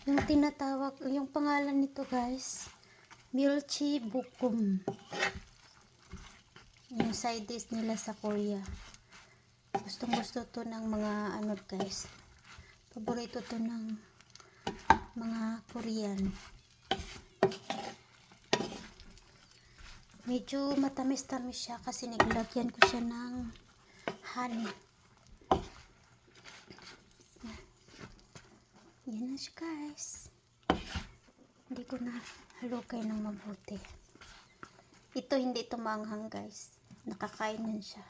Yung tinatawag, yung pangalan nito guys, Milchi Bukum. Yung side dish nila sa Korea. Gustong gusto to ng mga ano guys. Paborito to ng mga Korean. Medyo matamis-tamis siya kasi niglagyan ko siya ng honey. Yan na siya guys. Hindi ko na halukay ng mabuti. Ito hindi ito maanghang guys. Nakakain yan siya.